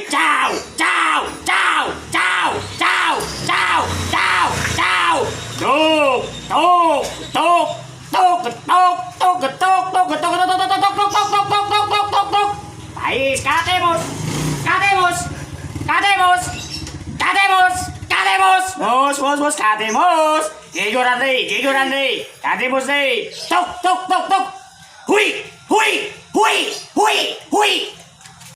Ciao, ciao, ciao, ciao, ciao, ciao, ciao, ciao. Tuk, tuk, tuk, tuk, tuk, tuk, tuk, tuk, tuk, tuk, tuk, tuk, tuk, tuk, tuk, tuk, tuk. País, catemos, catemos, catemos, catemos, catemos. Mos, catemos. Gigoran deh, catemos deh. Tuk, tuk, tuk, tuk. Hui, hui, hui, hui, hui.